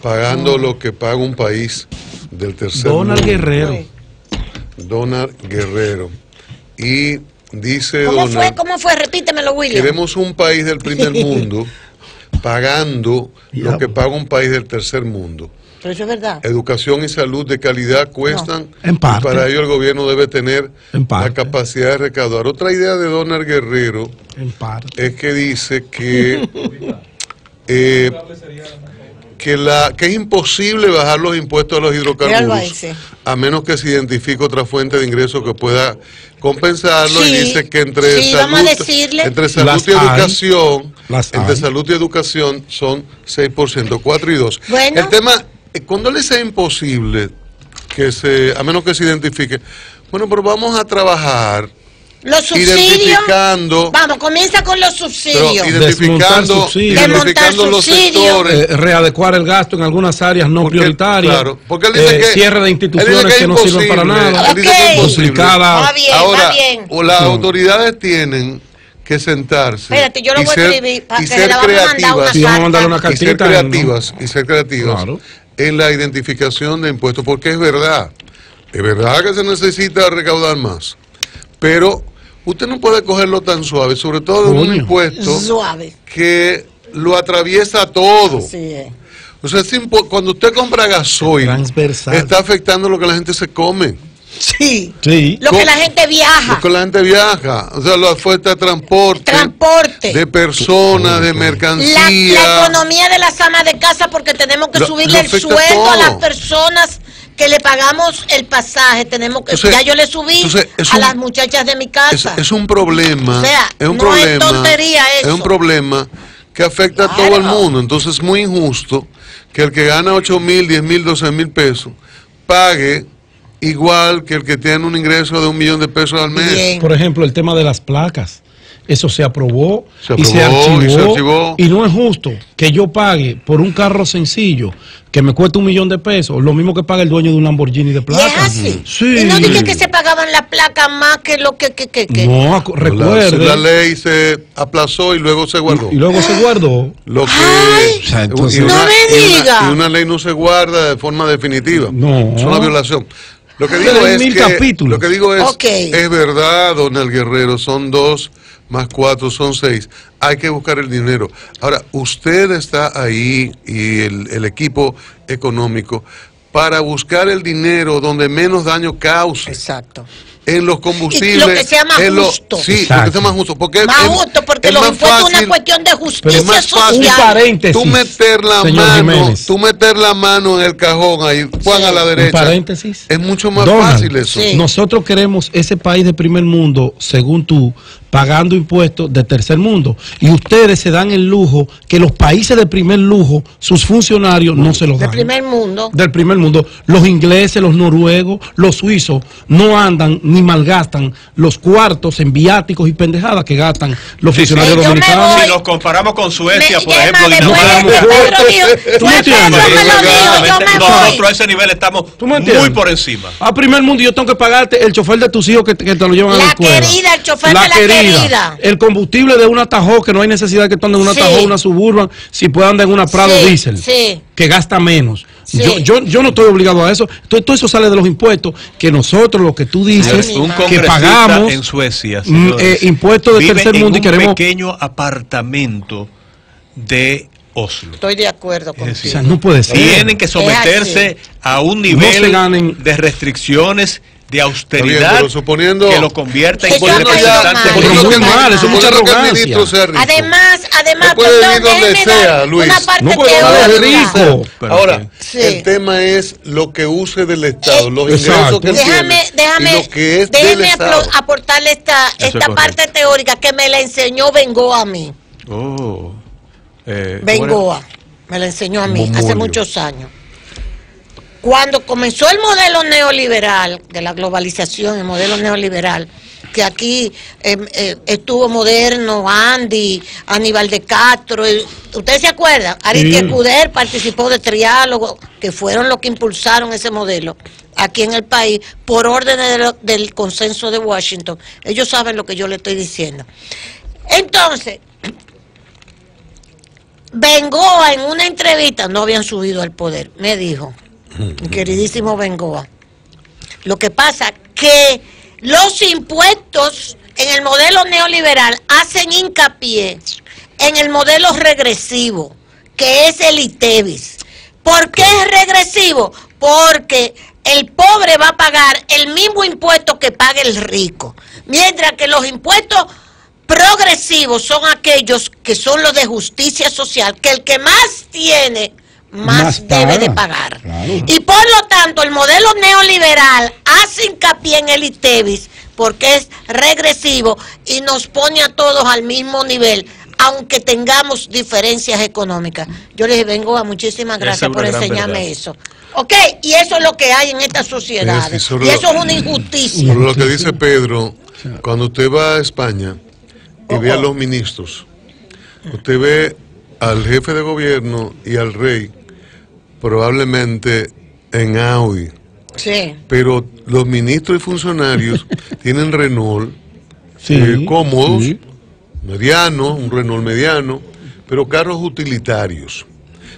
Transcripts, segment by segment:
pagando lo que paga un país del tercer mundo. Donald Guerrero. Donald Guerrero. Y dice ¿Cómo fue? Repítemelo, William. Queremos un país del primer mundo pagando lo que paga un país del tercer mundo. Pero eso es verdad. Educación y salud de calidad cuestan, En parte. y para ello el gobierno debe tener En la parte. capacidad de recaudar. Otra idea de Donald Guerrero En parte. es que dice que que es imposible bajar los impuestos a los hidrocarburos a menos que se identifique otra fuente de ingresos que pueda compensarlo, y dice que entre salud y educación son 6%, 4 y 2. Bueno. El tema, cuando le sea imposible a menos que se identifique, bueno, pero vamos a trabajar los subsidios. Identificando. Vamos, comienza con los subsidios. Identificando los sectores. Readecuar el gasto en algunas áreas no prioritarias. Claro, porque él dice que cierre de instituciones que no sirven para nada. Él dice que es imposible. Ahora, las autoridades tienen que sentarse. Espérate, yo lo voy a escribir para que se la vamos a mandar una carta. Y ser creativas claro. En la identificación de impuestos, porque es verdad que se necesita recaudar más. Pero usted no puede cogerlo tan suave, sobre todo en un impuesto que lo atraviesa todo. Así es. O sea, cuando usted compra gasoil, está afectando lo que la gente se come. Sí. Lo que la gente viaja. Lo que la gente viaja. O sea, la fuerza de transporte. De personas, de mercancías. La economía de las amas de casa, porque tenemos que subirle el sueldo a las personas que le pagamos el pasaje. Tenemos que, ya yo le subí a las muchachas de mi casa. Es un problema. O sea, es un no problema, es tontería eso. Es un problema que afecta a todo el mundo. Entonces es muy injusto que el que gana 8,000, 10,000, 12,000 pesos pague igual que el que tiene un ingreso de 1,000,000 de pesos al mes. Bien. Por ejemplo, el tema de las placas. Eso se aprobó y se archivó. Y no es justo que yo pague por un carro sencillo que me cuesta 1,000,000 de pesos, lo mismo que paga el dueño de un Lamborghini de placa. ¿Es así? Sí. Y no dije que se pagaban las placas más que lo que. No, recuerde. La ley se aplazó y luego se guardó. Y luego se guardó. Lo que, o sea, entonces, no me diga. Y una ley no se guarda de forma definitiva. No. Es una violación. Lo que digo es que es verdad, Donald Guerrero, son 2 más 4 son 6. Hay que buscar el dinero. Ahora, usted está ahí y el equipo económico para buscar el dinero donde menos daño cause. Exacto. En los combustibles. Lo que sea más justo. Sí, lo que sea más justo. Porque más justo, porque los impuestos es una cuestión de justicia social. Un paréntesis. Tú meter la mano en el cajón ahí, Juan a la derecha. Un paréntesis. Es mucho más fácil eso. Sí. Nosotros queremos ese país de primer mundo, según tú, pagando impuestos de tercer mundo. Y ustedes se dan el lujo que los países de primer lujo, sus funcionarios no se los dan. Del primer mundo. Del primer mundo. Los ingleses, los noruegos, los suizos no andan ni malgastan los cuartos en viáticos y pendejadas que gastan los funcionarios dominicanos. Si nos comparamos con Suecia, por ejemplo, nosotros a ese nivel estamos muy por encima. A primer mundo yo tengo que pagarte el chofer de tus hijos que te lo llevan a la escuela. Querida, el chofer de la querida. El combustible de una Tahoe, que no hay necesidad de que tú andes en una Tahoe, una Suburban, si puede andar en una Prado Diesel, que gasta menos. Sí. Yo no estoy obligado a eso. Todo eso sale de los impuestos que nosotros, lo que tú dices, que pagamos en Suecia, impuestos de tercer mundo y queremos un pequeño apartamento de Oslo. Estoy de acuerdo contigo. O sea, no puede ser. Tienen que someterse a un nivel de restricciones, de austeridad, bien, que lo convierta en representante. Eso es mucha arrogancia. Además, puede vivir donde sea, Luis. No puede rico. Ahora, el tema es lo que use del Estado, los ingresos que tiene y lo que es del Estado. Déjame aportarle esta parte teórica que me la enseñó Bengoa a mí. Bengoa me la enseñó a mí hace muchos años. Cuando comenzó el modelo neoliberal, de la globalización, el modelo neoliberal, que aquí estuvo Moderno, Andy, Aníbal de Castro, ¿ustedes se acuerdan? Aristides Cuder participó de triálogos, que fueron los que impulsaron ese modelo aquí en el país, por órdenes del consenso de Washington. Ellos saben lo que yo le estoy diciendo. Entonces, Bengoa en una entrevista, no habían subido al poder, me dijo, mi queridísimo Bengoa, lo que pasa que los impuestos en el modelo neoliberal hacen hincapié en el modelo regresivo, que es el ITEVIS. ¿Por qué es regresivo? Porque el pobre va a pagar el mismo impuesto que paga el rico, mientras que los impuestos progresivos son aquellos que son los de justicia social, que el que más tiene, más debe de pagar. Claro. Y por lo tanto, el modelo neoliberal hace hincapié en el ITEVIS porque es regresivo y nos pone a todos al mismo nivel, aunque tengamos diferencias económicas. Yo les vengo a muchísimas gracias por enseñarme eso. Ok, y eso es lo que hay en estas sociedades. Y eso es una injusticia. Por lo que dice Pedro, cuando usted va a España y ve a los ministros, usted ve al jefe de gobierno y al rey probablemente en Audi. Sí. Pero los ministros y funcionarios tienen Renault cómodos, medianos, un Renault mediano, pero carros utilitarios.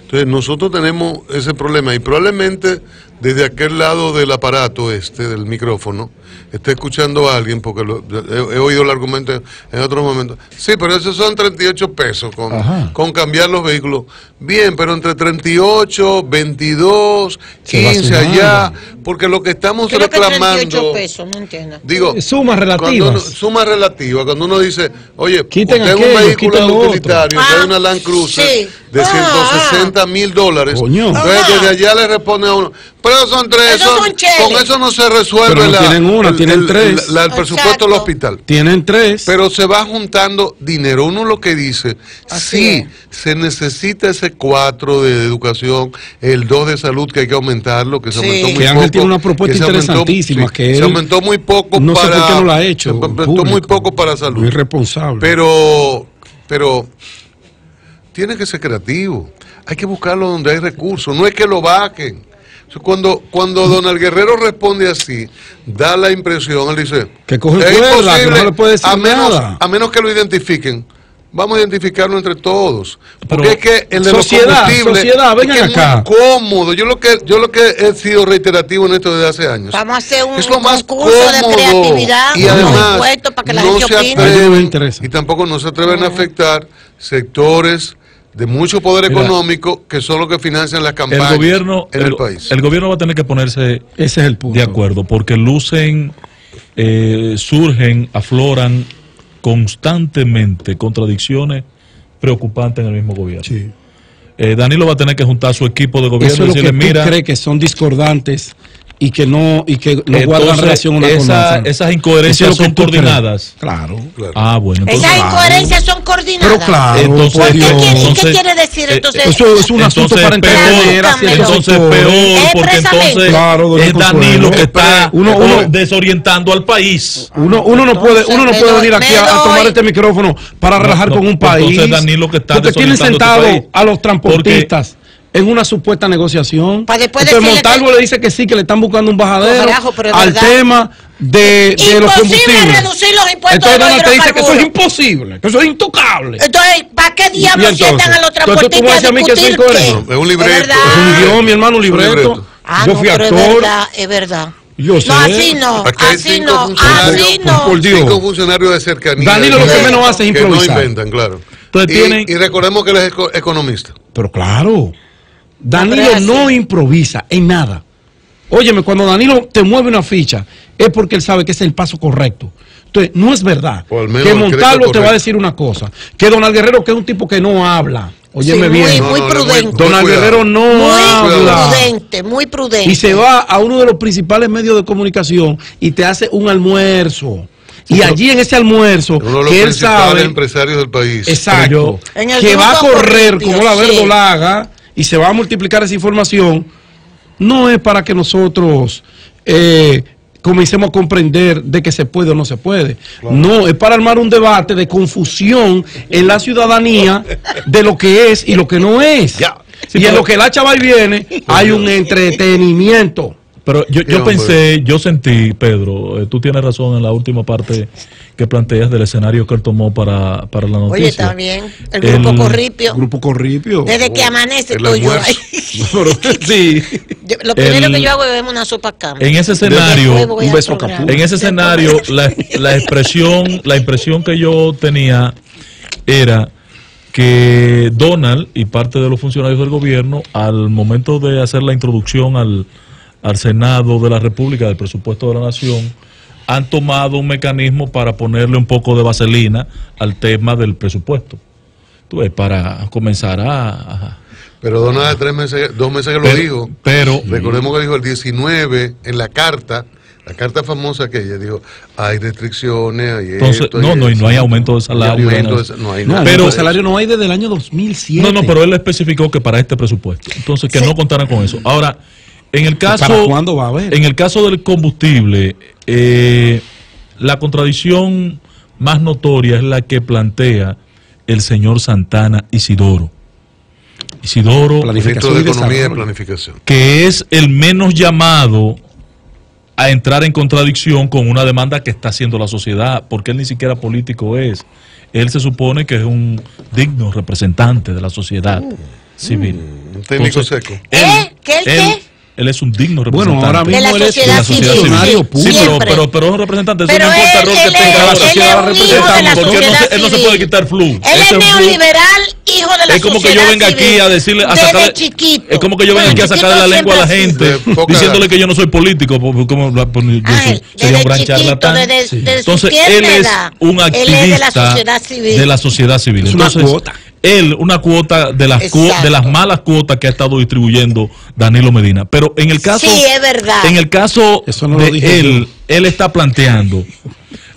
Entonces nosotros tenemos ese problema y probablemente desde aquel lado del aparato del micrófono, está escuchando a alguien, porque he oído el argumento en otros momentos. Sí, pero esos son 38 pesos con cambiar los vehículos. Bien, pero entre 38, 22, 15 allá, porque lo que estamos reclamando... 38 pesos, no entiendo. Digo, sumas relativas. Suma relativa, cuando uno dice, oye, quiten usted es un vehículo utilitario, usted es una Land Cruiser de $160,000. Entonces desde allá le responde a uno, pero son tres, con eso no se resuelve. Pero no tienen una, tienen tres. El presupuesto del hospital. Tienen tres. Pero se va juntando dinero. Uno lo que dice, sí, se necesita ese 4 de educación, el 2 de salud que hay que aumentarlo, que se aumentó muy poco. Ángel tiene una propuesta interesantísima que se aumentó muy poco no sé por qué no lo ha hecho. Se aumentó muy poco para salud. Muy responsable. Pero tiene que ser creativo. Hay que buscarlo donde hay recursos. No es que lo bajen. Cuando Donald Guerrero responde así, da la impresión, él dice, que coge cuerda, que no le puede decir nada. A menos que lo identifiquen. Vamos a identificarlo entre todos. Porque pero, es que el de los combustibles vengan acá. Es muy cómodo. Yo lo que he sido reiterativo en esto desde hace años. Vamos a hacer un concurso de creatividad, y además para que la gente opine. Y tampoco no se atreven a afectar sectores de mucho poder económico que son los que financian las campañas en el país. El gobierno va a tener que ponerse ese es el punto. De acuerdo, porque surgen, afloran constantemente contradicciones preocupantes en el mismo gobierno. Sí. Danilo va a tener que juntar su equipo de gobierno y decirle, mira, cree que son discordantes y que no guardan relación una con otra. Esas incoherencias son coordinadas. Claro. Ah, bueno. Esas incoherencias son coordinadas. Pero claro. Entonces, ¿qué quiere decir entonces? Eso es un asunto para entender. Entonces peor, porque entonces es Danilo que está desorientando al país. Uno no puede venir aquí a tomar este micrófono para relajar con un país. Entonces Danilo que está porque tienen sentado a los transportistas en una supuesta negociación. Entonces Montalvo le dice que sí, que le están buscando un bajadero al tema de los combustibles. Reducir los impuestos. Entonces Donald te dice que eso es imposible, que eso es intocable. Entonces, ¿para qué diablos sientan a los transportistas a discutir qué? Es un libreto. Es un guión, mi hermano, un libreto. Yo fui actor. Es verdad. Yo sé. No, así no. Por Dios. 5 funcionarios de cercanía. Danilo lo que menos hace es improvisar. Que no inventan, claro. Entonces, y recordemos que él es economista. Pero claro, Danilo no improvisa en nada. Óyeme, cuando Danilo te mueve una ficha, es porque él sabe que es el paso correcto. Entonces, no es verdad que Montalvo te va a decir una cosa, que Donald Guerrero, que es un tipo que no habla. Óyeme bien. Muy prudente. Donald Guerrero no habla. Muy prudente. Y se va a uno de los principales medios de comunicación y te hace un almuerzo. Y allí en ese almuerzo, que él sabe, empresarios del país, exacto, que va a correr como la verdolaga y se va a multiplicar esa información, no es para que nosotros comencemos a comprender de que se puede o no se puede. Claro. No, es para armar un debate de confusión en la ciudadanía de lo que es y lo que no es. Sí, y en lo que la chava viene, hay un entretenimiento. Pero yo sentí, Pedro, tú tienes razón en la última parte que planteas del escenario que él tomó para la noticia. Oye, está bien. El Grupo Corripio. Grupo Corripio. Desde que amanece estoy yo ahí. Sí. Lo primero que yo hago es beberme una sopa cama. En ese escenario, un beso capú. En ese escenario, la impresión que yo tenía era que Donald y parte de los funcionarios del gobierno, al momento de hacer la introducción al Senado de la República del presupuesto de la Nación, han tomado un mecanismo para ponerle un poco de vaselina al tema del presupuesto. Tú ves, para comenzar a pero Donald 2 meses que lo dijo. Pero recordemos que dijo el 19 en la carta famosa que ella dijo, hay restricciones, hay entonces, esto, no hay aumento de salario. No hay nada. Pero el salario no hay desde el año 2007. No, pero él especificó que para este presupuesto. Entonces, que no contaran con eso. Ahora, en el caso, ¿para cuándo va a haber? En el caso del combustible, la contradicción más notoria es la que plantea el señor Santana Isidoro, ministro de Economía y Planificación, que es el menos llamado a entrar en contradicción con una demanda que está haciendo la sociedad, porque él ni siquiera político es. Él se supone que es un digno representante de la sociedad civil. Un técnico seco. Él es un digno representante. Bueno, ahora mismo él es funcionario público. Pero es un representante. Eso no importa el rol que tenga ahora. Porque él no se puede quitar flu. Él es neoliberal, hijo de la sociedad civil. Es como que yo venga aquí a decirle, es como que yo venga aquí a sacarle la lengua a la gente, diciéndole que yo no soy político, sería un gran charlatán. Entonces, él es un activista de la sociedad civil. Entonces, él, una cuota de las malas cuotas que ha estado distribuyendo Danilo Medina. Pero en el caso, sí, es verdad. En el caso de él está planteando,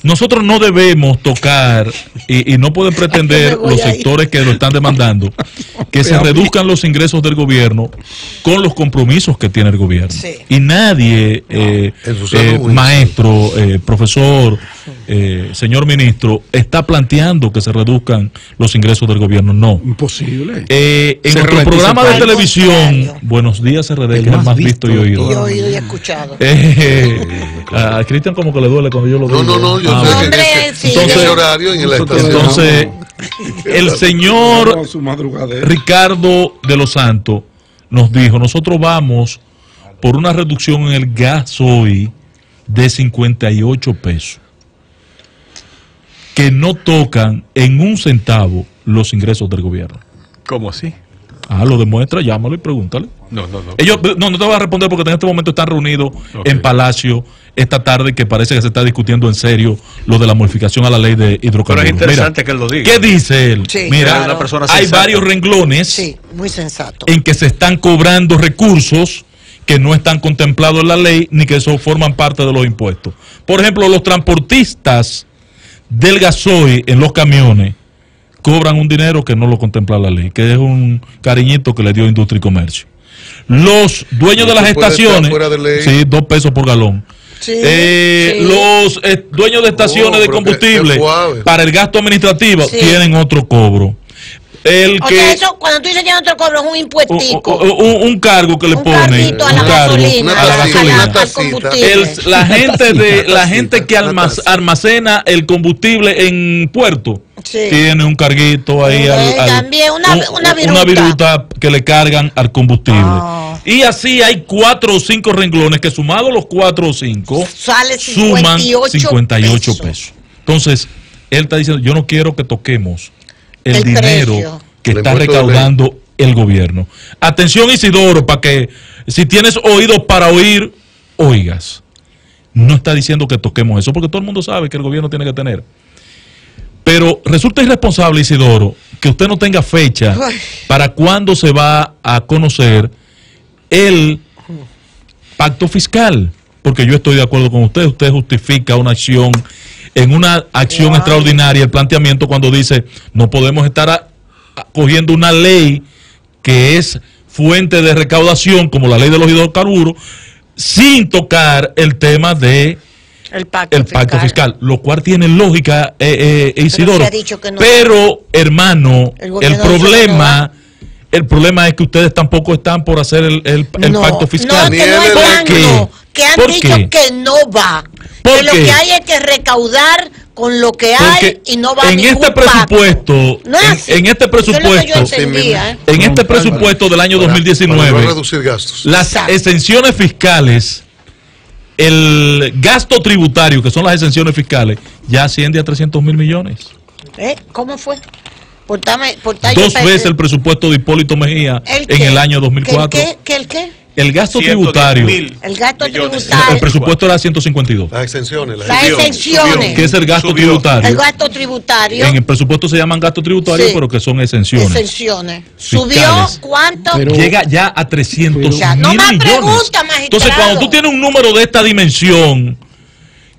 nosotros no debemos tocar y no pueden pretender los sectores que lo están demandando que se reduzcan los ingresos del gobierno con los compromisos que tiene el gobierno. Sí. Y nadie, maestro, profesor, señor ministro, está planteando que se reduzcan los ingresos del gobierno. No. Imposible. En nuestro programa de televisión, Buenos Días RD, que es el más visto y oído. Y oído y escuchado. A Cristian como que le duele cuando yo lo digo. No, yo sé que en ese horario en la estación. Entonces, el señor Ricardo de los Santos nos dijo, nosotros vamos por una reducción en el gasoil de 58 pesos, que no tocan en un centavo los ingresos del gobierno. ¿Cómo así? Lo demuestra, llámalo y pregúntale. No. Ellos no te voy a responder porque en este momento están reunidos en Palacio esta tarde, que parece que se está discutiendo en serio lo de la modificación a la ley de hidrocarburos. Pero es interesante que él lo diga. ¿Qué dice él? Sí, mira, una persona hay varios renglones muy sensato, en que se están cobrando recursos que no están contemplados en la ley ni que eso forman parte de los impuestos. Por ejemplo, los transportistas del gasoil en los camiones cobran un dinero que no lo contempla la ley, que es un cariñito que le dio Industria y Comercio. Los dueños de las estaciones, sí, 2 pesos por galón. Los dueños de estaciones de combustible para el gasto administrativo tienen otro cobro. Eso, cuando tú dices que otro cobro, es un impuestico. Un cargo que le ponen. A la gasolina. Al combustible. La gente que almacena el combustible en puerto. Tiene un carguito ahí también una viruta que le cargan al combustible. Y así hay 4 o 5 renglones que sumados los 4 o 5 suman 58 pesos. Entonces, él está diciendo, yo no quiero que toquemos el dinero precio que está recaudando el gobierno. Atención, Isidoro, para que si tienes oídos para oír, oigas. No está diciendo que toquemos eso, porque todo el mundo sabe que el gobierno tiene que tener. Pero resulta irresponsable, Isidoro, que usted no tenga fecha para cuándo se va a conocer el pacto fiscal. Porque yo estoy de acuerdo con usted. Usted justifica una acción en una acción extraordinaria, el planteamiento cuando dice no podemos estar cogiendo una ley que es fuente de recaudación como la ley de los hidrocarburos sin tocar el tema de el pacto fiscal, lo cual tiene lógica, Isidoro. Pero hermano, el problema es que ustedes tampoco están por hacer el pacto fiscal. Que han dicho que no va. Que lo que hay es que recaudar con lo que hay y no va a ningún este presupuesto, en este presupuesto del año 2019, las exenciones fiscales, el gasto tributario, que son las exenciones fiscales, ya asciende a 300.000 millones. ¿Cómo fue? Dos veces el presupuesto de Hipólito Mejía en el año 2004. ¿Qué? El gasto tributario. El gasto tributario. El presupuesto era 152. Las exenciones. ¿Qué es el gasto tributario? El gasto tributario. En el presupuesto se llaman gasto tributario, pero que son exenciones. ¿Subió cuánto? Llega ya a 300.000 millones. No más preguntas, magistrado. Entonces, cuando tú tienes un número de esta dimensión,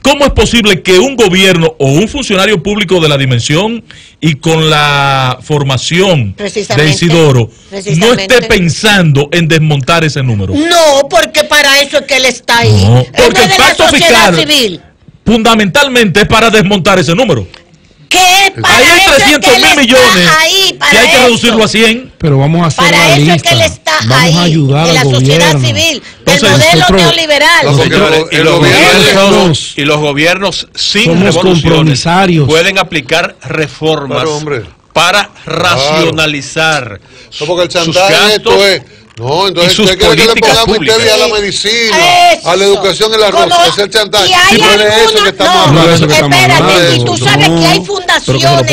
¿cómo es posible que un gobierno o un funcionario público de la dimensión y con la formación de Isidoro no esté pensando en desmontar ese número? No, porque para eso es que él está ahí. No, porque el pacto fiscal civil fundamentalmente es para desmontar ese número. Ahí hay 300.000 millones que hay que reducirlo a 100. Pero vamos a hacer la lista. Que él está vamos a ayudar de la sociedad civil, del modelo neoliberal. Y los gobiernos sin revoluciones pueden aplicar reformas para racionalizar porque el chantaje esto es. No, entonces usted quiere que le pongamos usted a la medicina, a la educación, el arroz, es el chantaje. Y hay espérate, y tú sabes que hay fundaciones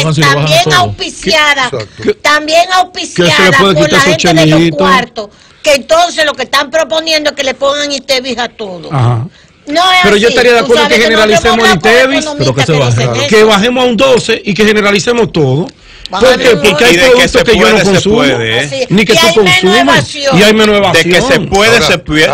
también auspiciadas por la gente de los cuartos, que entonces lo que están proponiendo es que le pongan ITEVIS a todo. Ajá. No pero yo estaría de acuerdo que generalicemos el ITEVIS, que bajemos a un 12 y que generalicemos todo. Porque hay productos que yo no consumo, ni que tú consumas, y hay menos evasión. De que se puede,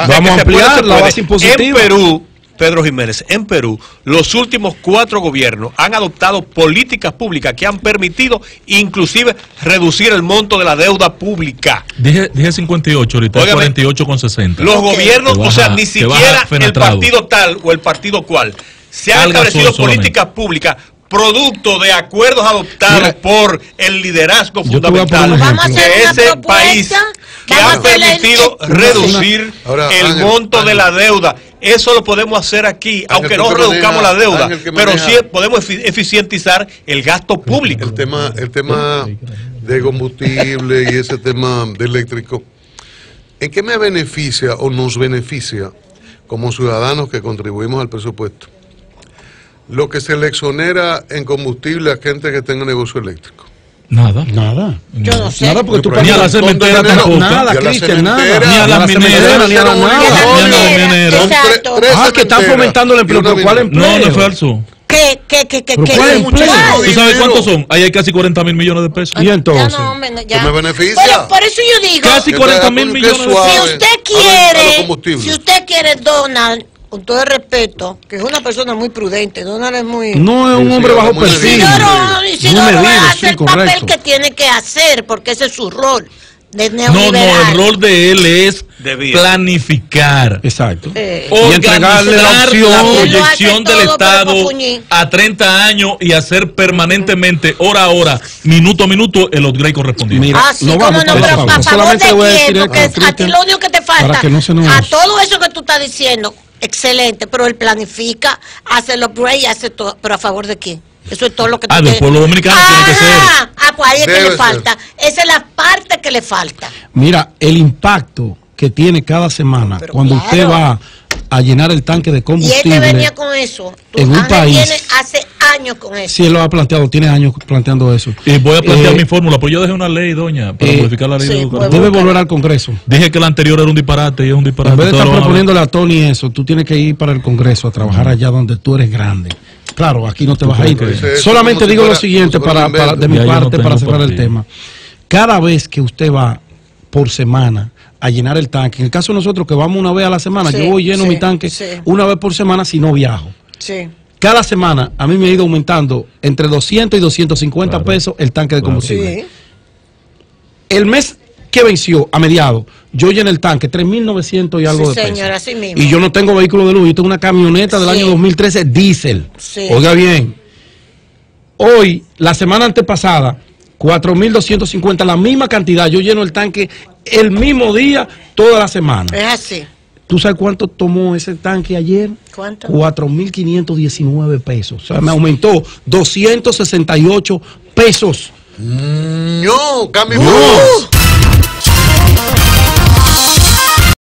vamos a ampliar la base impositiva. En Perú, Pedro Jiménez, en Perú, los últimos 4 gobiernos han adoptado políticas públicas que han permitido inclusive reducir el monto de la deuda pública. Dije 58, ahorita 48,60. Los gobiernos, o sea, ni siquiera el partido tal o el partido cual, se han establecido políticas públicas producto de acuerdos adoptados por el liderazgo fundamental de ese país que ha permitido reducir el monto de la deuda. Eso lo podemos hacer aquí, aunque no reduzcamos la deuda, pero sí podemos eficientizar el gasto público. El tema de combustible y ese tema de eléctrico, ¿en qué me beneficia o nos beneficia como ciudadanos que contribuimos al presupuesto? Lo que se le exonera en combustible a gente que tenga negocio eléctrico. Nada. Yo no sé. Nada, porque tú ni a la cementera tampoco. Nada, Cristian, nada. Ni a las mineras, ni a nada. Que están fomentando el empleo. ¿Pero cuál empleo? No es falso. ¿Qué? ¿Tú sabes cuántos son? Ahí hay casi 40.000 millones de pesos. ¿Y entonces? ¿Qué me beneficia? Por eso yo digo. Casi 40.000 millones de pesos. Si usted quiere, Donald, con todo el respeto, que es una persona muy prudente, Donald es muy... No es un hombre bajo perfil. Isidoro hace el papel que tiene que hacer, porque ese es su rol de neoliberal. No, el rol de él es planificar. Exacto. Y entregarle la proyección del Estado a 30 años y hacer permanentemente, hora a hora, minuto a minuto, el upgrade correspondiente. Mira, no vamos, pero a favor de quién, porque a ti lo único que te falta, a todo eso que tú estás diciendo, excelente, pero él planifica, hace el upgrade y hace todo, pero ¿a favor de quién? Eso es todo lo que tú del pueblo dominicano tiene que ser. Pues ahí es que le falta. Esa es la parte que le falta. Mira, el impacto que tiene cada semana cuando usted va a llenar el tanque de combustible. Y él venía con eso. En un país. Viene hace años con eso. Sí, él lo ha planteado, tiene años planteando eso. Y voy a plantear mi fórmula, pero yo dejé una ley, doña, para modificar la ley de educación. Debe volver al Congreso. Dije que la anterior era un disparate y es un disparate. En vez de estar proponiéndole a Tony eso, tú tienes que ir para el Congreso a trabajar allá donde tú eres grande. Claro, aquí no te vas a ir. Solamente digo lo siguiente de mi parte para cerrar el tema. Cada vez que usted va por semana a llenar el tanque, en el caso de nosotros que vamos una vez a la semana, yo voy lleno mi tanque una vez por semana si no viajo. Cada semana a mí me ha ido aumentando entre 200 y 250 pesos el tanque de combustible. El mes que venció a mediados, yo llené el tanque 3.900 y algo de pesos. Señora, así mismo. Y yo no tengo vehículo de luz, yo tengo una camioneta del año 2013 diésel. Oiga bien, hoy, la semana antepasada, 4.250, la misma cantidad, yo lleno el tanque el mismo día, toda la semana. Es así. ¿Tú sabes cuánto tomó ese tanque ayer? ¿Cuánto? 4.519 pesos. O sea, me aumentó 268 pesos. No, cambio. No.